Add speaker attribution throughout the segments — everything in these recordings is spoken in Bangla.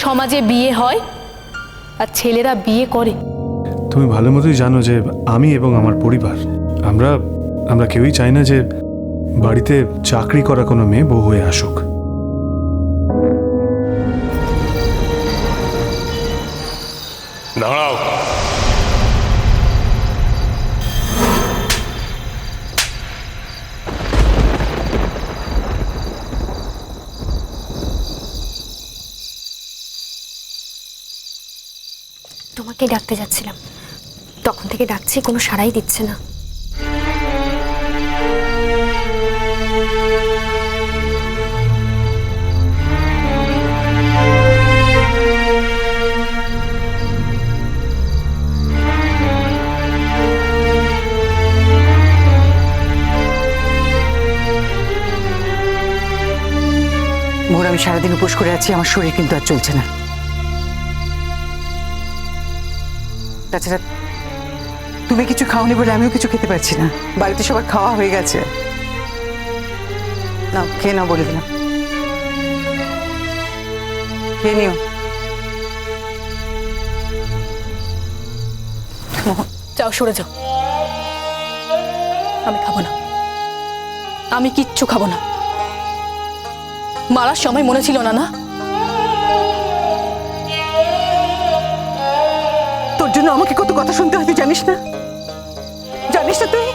Speaker 1: সমাজে বিয়ে হয় আর ছেলেরা বিয়ে করে।
Speaker 2: তুমি ভালো মতোই জানো যে আমি এবং আমার পরিবার আমরা আমরা কেউই চাই না যে বাড়িতে চাকরি করা কোনো মেয়ে বউ হয়ে আসুক।
Speaker 3: দাঁড়াও।
Speaker 4: তোমাকে ডাকতে যাচ্ছিলাম, তখন থেকে ডাকছি, কোনো সাড়াই দিচ্ছে না।
Speaker 5: মোর আমি সারাদিন উপোস করে আছি, আমার শরীর কিন্তু আর চলছে না। তাছাড়া তুমি কিছু খাওনি বলে আমিও কিছু খেতে পারছি না। বাড়িতে সবার খাওয়া হয়ে গেছে, না খেয়ে নাও বলে দিলাম, খেয়ে নিও।
Speaker 1: যাও, সরে যাও। আমি খাবো না, আমি কিচ্ছু খাবো না। মারার সময় মনে ছিল না? না,
Speaker 5: তোর জন্য আমাকে কত কথা শুনতে হয় তুই জানিস না? জানিস না তুই?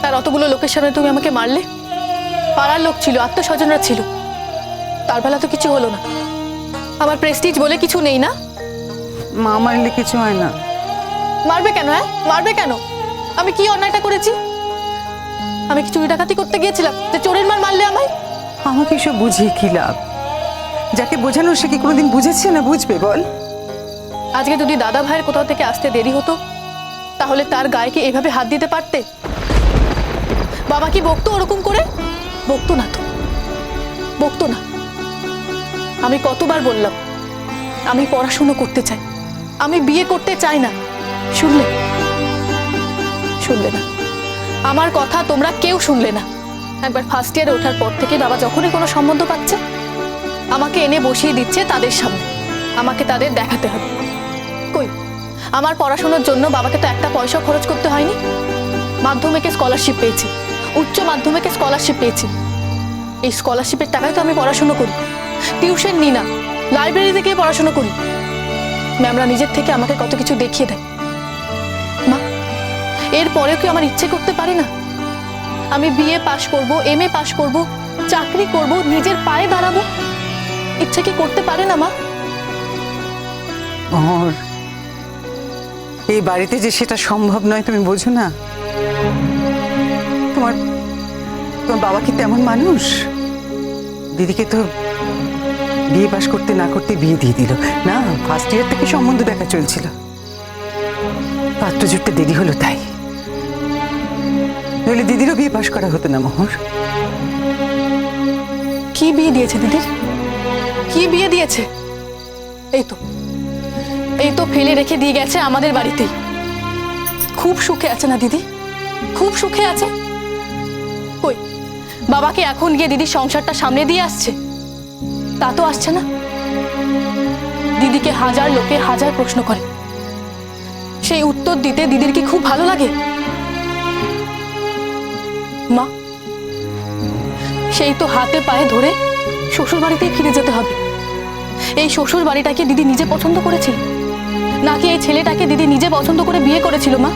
Speaker 1: তার অতগুলো লোকের সামনে তুমি আমাকে মারলে। পাড়ার লোক ছিল, আত্মস্বজনরা ছিল, তার বেলা তো কিছু হলো না। আমার প্রেস্টিজ বলে কিছু নেই না?
Speaker 5: মা মারলে কিছু হয় না।
Speaker 1: মারবে কেন? হ্যাঁ, মারবে কেন? আমি কি অন্যায়টা করেছি? আমি কি চুরি ডাকাতি করতে গিয়েছিলাম যে চোরের মার মারলে আমায়?
Speaker 5: আমাকে এসব বুঝিয়ে কি লাভ? যাকে বোঝানো সে কি কোনোদিন বুঝেছে না বুঝবে বল?
Speaker 1: আজকে যদি দাদা ভাইয়ের কোথাও থেকে আসতে দেরি হতো তাহলে তার গায়ে কি এভাবে হাত দিতে পারতে? বাবা কি বকতো ওরকম করে? বকতো না তো, বকতো না। আমি কতবার বললাম আমি পড়াশুনো করতে চাই, আমি বিয়ে করতে চাই না। শুনলে? শুনলে না। আমার কথা তোমরা কেউ শুনলে না। একবার ফার্স্ট ইয়ারে ওঠার পর থেকে বাবা যখনই কোনো সম্বন্ধ পাচ্ছে আমাকে এনে বসিয়ে দিচ্ছে তাদের সামনে, আমাকে তাদের দেখাতে হবে। কই, আমার পড়াশোনার জন্য বাবাকে তো একটা পয়সা খরচ করতে হয়নি। মাধ্যমিকে স্কলারশিপ পেয়েছি, উচ্চ মাধ্যমিকে স্কলারশিপ পেয়েছি। এই স্কলারশিপের টাকায় তো আমি পড়াশোনা করি, টিউশন নিই না, লাইব্রেরি থেকে পড়াশোনা করি। ম্যামরা নিজের থেকে আমাকে কত কিছু দেখিয়ে দেয়। মা, এরপরেও কি আমার ইচ্ছে করতে পারি না? আমি বিএ পাশ করব, এমএ পাশ করব, চাকরি করব, নিজের পায়ে দাঁড়াবো, ইচ্ছে কি করতে পারে না মা?
Speaker 5: ওর এই বাড়িতে যে সেটা সম্ভব নয় তুমি বোঝো না? তোমার তোমার বাবা কি তেমন মানুষ? দিদিকে তো বিয়ে পাশ করতে না করতে বিয়ে দিয়ে দিল না। ফার্স্ট ইয়ার থেকে সম্বন্ধ দেখা চলছিল, পাত্র জুটতে দেরি হলো তাই। নইলে দিদিরও বিয়ে পাশ করা হতো না মোহর।
Speaker 1: কি বিয়ে দিয়েছে দিদির? কি বিয়ে দিয়েছে? এই তো, এই তো ফেলে রেখে দিয়ে গেছে আমাদের বাড়িতেই। খুব সুখে আছে না দিদি? খুব সুখে আছে। কই, বাবাকে এখন গিয়ে দিদির সংসারটা সামনে দিয়ে আসছে? তা তো আসছে না। দিদিকে হাজার লোকে হাজার প্রশ্ন করে, সেই উত্তর দিতে দিদির কি খুব ভালো লাগে? মা, সেই তো হাতে পায়ে ধরে শ্বশুর বাড়িতেই ফিরে যেতে হবে। এই শ্বশুর বাড়িটাকে দিদি নিজে পছন্দ করেছিল নাকি এই ছেলেটাকে দিদি নিজে পছন্দ করে বিয়ে করেছিল? মা,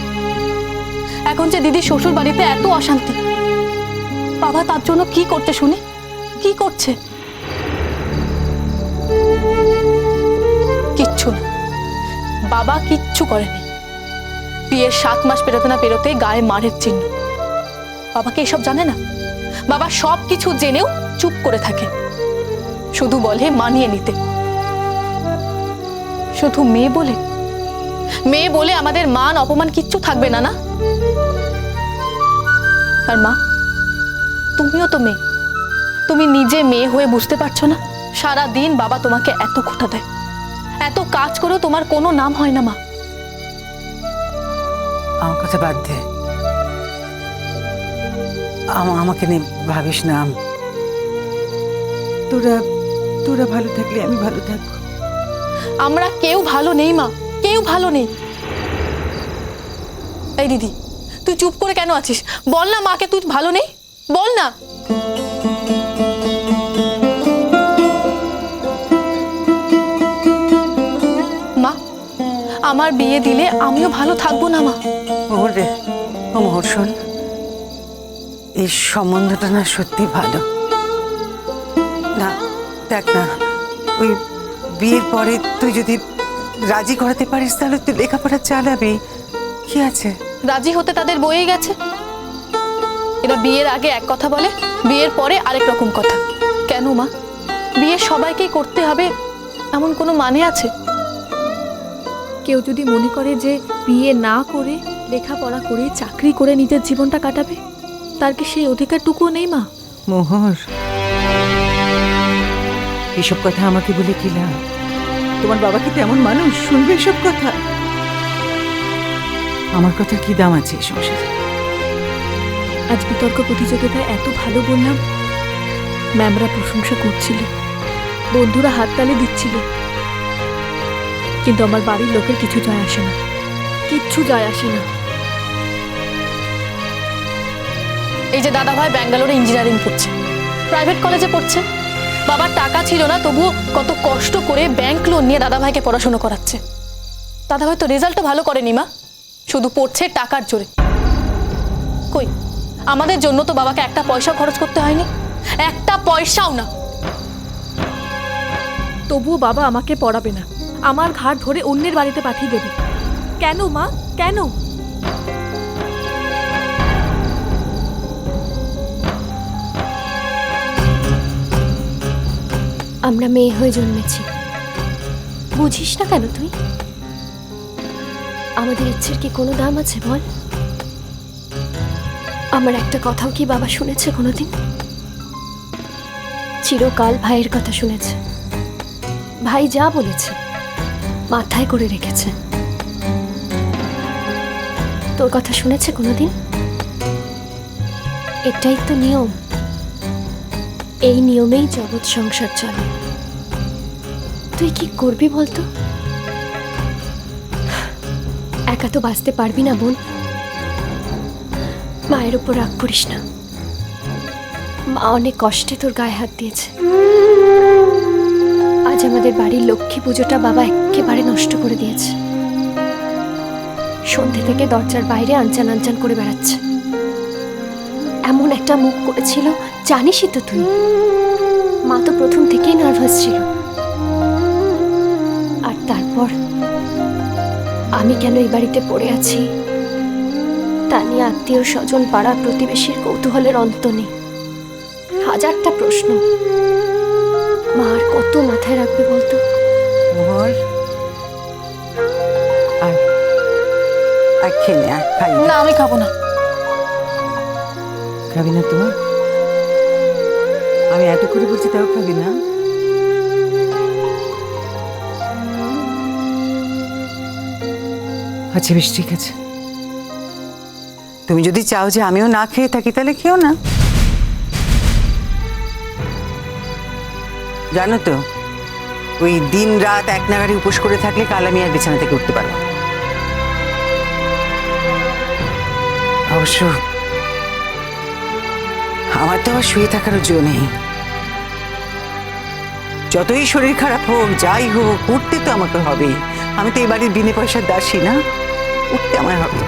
Speaker 1: এখন যে দিদির শ্বশুর বাড়িতে এত অশান্তি, বাবা তার জন্য কি করছে শুনি? কি করছে? কিচ্ছু না, বাবা কিচ্ছু করেনি। বিয়ের 7 মাস পেরোতে না পেরোতে গায়ে মারের চিহ্ন। বাবাকে এসব জানে না? বাবা সব কিছু জেনেও চুপ করে থাকে, শুধু বলে মানিয়ে নিতে। শুধু মেয়ে বলে, মেয়ে বলে আমাদের মান অপমান কিচ্ছু থাকবে না? না? আর মা, তুমিও তো মেয়ে, তুমি নিজে মেয়ে হয়ে বুঝতে পারছো না? সারা দিন বাবা তোমাকে এত খোঁটা দেয়, এত কাজ করেও তোমার কোনো নাম হয় না। মা,
Speaker 5: আমার কথা বাদ দে, আমাকে নিয়ে ভাবিস না। তোরা ভালো থাকলে আমি ভালো থাকবো।
Speaker 1: আমরা কেউ ভালো নেই মা, কেউ ভালো নেই। এই দিদি, তুই চুপ করে কেন আছিস? বল না মাকে তুই ভালো নেই, বল না। মা, আমার বিয়ে দিলে আমিও ভালো থাকবো না মা।
Speaker 5: মোহর রে, ও মোহর শোন, এই সম্বন্ধটা না সত্যি ভালো না। দেখ না, ওই বিয়ের পরে তুই যদি রাজি করাতে পারিস তাহলে তুই লেখাপড়া চালাবি, কি আছে?
Speaker 1: রাজি হতে তাদের বয়েই গেছে। এরা বিয়ের আগে এক কথা বলে, বিয়ের পরে আরেক রকম কথা। কেন মা, বিয়ে সবাইকেই করতে হবে এমন কোনো মানে আছে? কেউ যদি মনে করে যে বিয়ে না করে লেখাপড়া করে চাকরি করে নিজের জীবনটা কাটাবে, তার কি সেই অধিকারটুকুও নেই মা?
Speaker 5: মোহর, এসব কথা আমাকে বলে কি লাভ? তোমার বাবা কি তেমন মানুষ শুনবে এসব কথা? আমার কথা কি দাম আছে এই সংসারে?
Speaker 1: আজ বিতর্ক প্রতিযোগিতায় এত ভালো বললাম, ম্যামরা প্রশংসা করছিল, বন্ধুরা হাততালি দিচ্ছিল, কিন্তু আমার বাড়ির লোকের কিছু যায় আসে না, কিচ্ছু যায় আসে না। এই যে দাদা ভাই ব্যাঙ্গালোরে ইঞ্জিনিয়ারিং পড়ছে, প্রাইভেট কলেজে পড়ছে, বাবার টাকা ছিল না তবুও কত কষ্ট করে ব্যাংক লোন নিয়ে দাদা ভাইকে পড়াশোনা করাচ্ছে। দাদা ভাই তো রেজাল্টও ভালো করেনি মা, শুধু পড়ছে টাকার জোরে। কই, আমাদের জন্য তো বাবাকে একটা পয়সা খরচ করতে হয়নি, একটা পয়সাও না। তবুও বাবা আমাকে পড়াবে না, আমার ঘাট ধরে অন্যের বাড়িতে পাঠিয়ে দেবে। কেন মা, কেন?
Speaker 4: আমরা মেয়ে হয়ে জন্মেছি, বুঝিস না কেন তুই? আমাদের ইচ্ছের কি কোনো দাম আছে বল? আমার একটা কথাও কি বাবা শুনেছে কোনোদিন? চিরকাল ভাইয়ের কথা শুনেছে, ভাই যা বলেছে মাথায় করে রেখেছে। তোর কথা শুনেছে কোনোদিন? এটাই তো নিয়ম, এই নিয়মেই জগৎ সংসার চলে। তুই কি করবি বলতো? একা তো বাঁচতে পারবি না বোন, মায়ের উপর রাগ করিস না। মা অনেক কষ্টে তোর গায়ে হাত দিয়েছে। আজ আমাদের বাড়ির লক্ষ্মী পুজোটা বাবা একেবারে নষ্ট করে দিয়েছে। সন্ধে থেকে দরজার বাইরে আনচান আনচান করে বেড়াচ্ছে। এমন একটা মুখ করেছিল জানিসই তো তুই। মা তো প্রথম থেকেই নার্ভাস ছিল। আর তারপর আমি কেন এই বাড়িতে পড়ে আছি তা নিয়ে আত্মীয় স্বজন পাড়া প্রতিবেশীর কৌতূহলের অন্ত নেই। হাজারটা প্রশ্ন। মা আর কত মাথায় রাখবে বলতো?
Speaker 5: মোহর, আয়, আয় খেয়ে নে, আয়, খাই।
Speaker 1: না, আমি খাবো না।
Speaker 5: খাবি না তো? আমি এত করে বলছি তাও খাবি না? আচ্ছা বেশ, ঠিক আছে। তুমি যদি চাও যে আমিও না খেয়ে থাকি তাহলে খেও না। জানো তো, ওই দিন রাত এক নাগাড়ি উপোস করে থাকলে কাল আমি আর বিছানা থেকে উঠতে পারবো না। অবশ্য আমার তো আবার শুয়ে থাকারও জো নেই। যতই শরীর খারাপ হোক, যাই হোক, উঠতে তো আমাকে হবেই। আমি তো এই বাড়ির বিনে পয়সার দাসী না, উঠতে আমার হবে।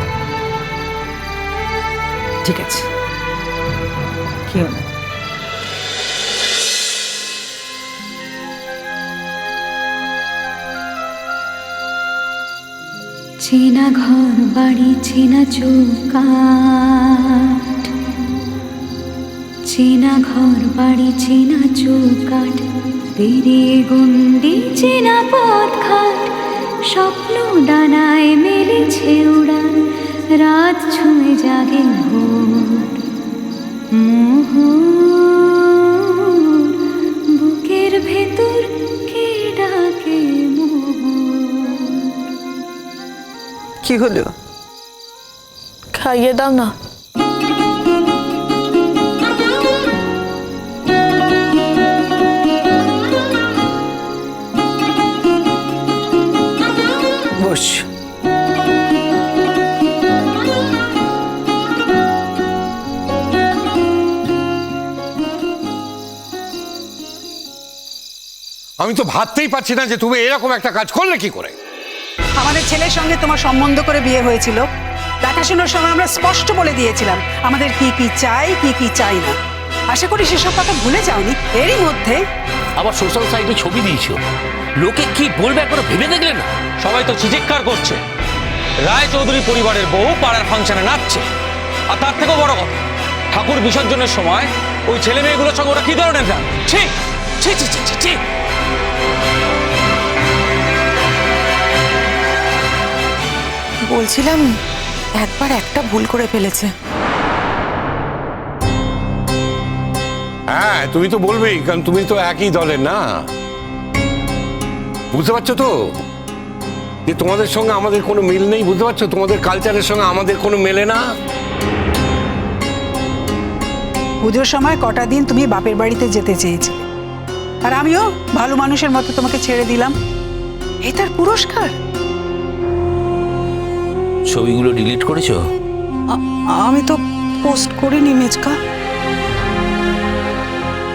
Speaker 5: ঠিক আছে, খেও না।
Speaker 3: চেনা ঘর বাড়ি চেনা চৌকাঠ, চেনা ঘর বাড়ি চেনা চৌকাঠ, পেরিয়ে গন্ডি চেনা পথঘাট, স্বপ্ন ডানায় মেলেছে উড়ান, রাত ছুঁয়ে জাগে ভোর। মোহর, বুকের ভেতর কে ডাকে মোহর।
Speaker 5: কি হলো?
Speaker 1: খাইয়ে দাও না।
Speaker 5: বস।
Speaker 6: আমি তো ভাবতেই পারছি না যে তুমি এরকম একটা কাজ করলে কি করে।
Speaker 5: আমাদের ছেলের সঙ্গে তোমার সম্বন্ধ করে বিয়ে হয়েছিল, দেখাশোনার সময় আমরা স্পষ্ট বলে দিয়েছিলাম আমাদের কি কি চাই কি কি চাই না। আশা করি সেসব কথা ভুলে যাওনি। এরই মধ্যে
Speaker 7: আবার সোশ্যাল সাইটে ছবি দিয়েছো, লোকে কি বলবে একবার ভেবে দেখলে না?
Speaker 8: সবাই তো চিৎকার করছে, রায় চৌধুরী পরিবারের বউ পাড়ার ফাংশনে নাচছে। আর তার থেকেও বড় কথা, ঠাকুর বিসর্জনের সময় ওই ছেলে মেয়েগুলোর সঙ্গে ওরা কি ধরনের গান! ছি ছি ছি ছি ছি ছি।
Speaker 5: বলছিলাম একবার একটা ভুল করে ফেলেছে।
Speaker 6: হ্যাঁ, তুমি তো বলবেই, কারণ তুমি তো একই দলের না। বুঝতে পারছো তো যে তোমাদের সঙ্গে আমাদের কোনো মিল নেই? বুঝতে পারছো তোমাদের কালচারের সঙ্গে আমাদের কোনো মেলে না।
Speaker 5: পুজোর সময় কটা দিন তুমি বাপের বাড়িতে যেতে চেয়েছিলে, আর আমিও ভালো মানুষের মতো তোমাকে ছেড়ে দিলাম। এই তার পুরস্কার।
Speaker 7: ছবিগুলো ডিলিট করেছো?
Speaker 5: আমি তো পোস্ট করিনি মেজকা।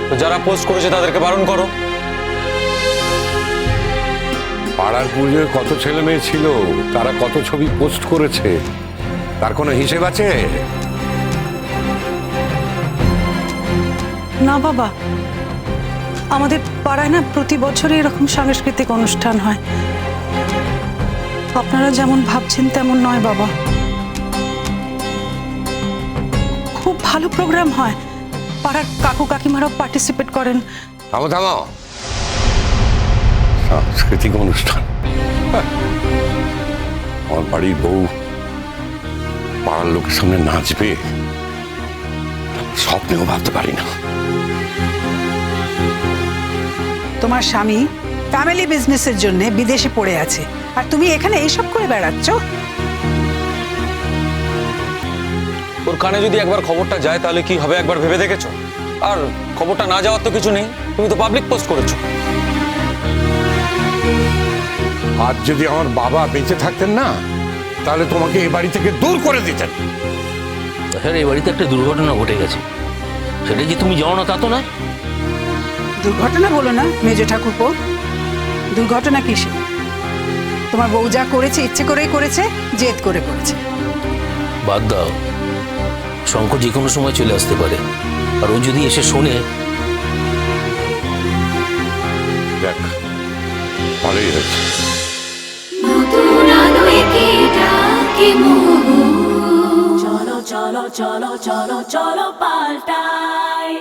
Speaker 8: তো যারা পোস্ট করেছে তাদেরকে বারণ করো।
Speaker 6: পাড়ার পুজোয় কত ছেলে মেয়ে ছিল, তারা কত ছবি পোস্ট করেছে, তার কোনো হিসেব আছে?
Speaker 5: না বাবা, আমাদের পাড়ায় না প্রতি বছরই এরকম সাংস্কৃতিক অনুষ্ঠান হয়। আপনারা যেমন ভাবছেন তেমন নয় বাবা, খুব ভালো প্রোগ্রাম হয়। পাড়ার কাকু কাকিমারাও পার্টিসিপেট করেন।
Speaker 6: থামো থামো, সাংস্কৃতিক অনুষ্ঠান? আমার বাড়ির বউ পাড়ার লোকের সামনে নাচবে, স্বপ্নেও ভাবতে পারি না। তোমার স্বামী ফ্যামিলি বিজনেসের জন্য বিদেশে পড়ে আছে, আর তুমি এখানে এইসব করে বেড়াচ্ছ?
Speaker 8: ওর কানে যদি একবার খবরটা যায় তাহলে কি হবে একবার ভেবে দেখেছো? আর খবরটা না যাওয়ার তো কিছু নেই, তুমি তো পাবলিক পোস্ট করেছো।
Speaker 6: আজ যদি আমার বাবা বেঁচে থাকতেন না, তাহলে তোমাকে এই বাড়ি থেকে দূর করে দিতেন।
Speaker 7: হ্যাঁ, এই বাড়িতে একটা দুর্ঘটনা ঘটে গেছে, সেটা যে তুমি জানো না তা তো না।
Speaker 5: দুর্ঘটনা বলো না মেজ ঠাকুরপো, দুর্ঘটনা কিসে? তোমার বউ যা করেছে ইচ্ছে করেই করেছে, জেদ করে করেছে।
Speaker 7: বাদ দাও, শঙ্কর যে কোনো সময় চলে আসতে পারে, আর ও যদি এসে শোনে।
Speaker 6: দেখ, ভালোই হয়েছে।
Speaker 3: নতুন আলোয় কে ডাকে মোহ,
Speaker 9: চলো চলো চলো চলো চলো পাল্টাই।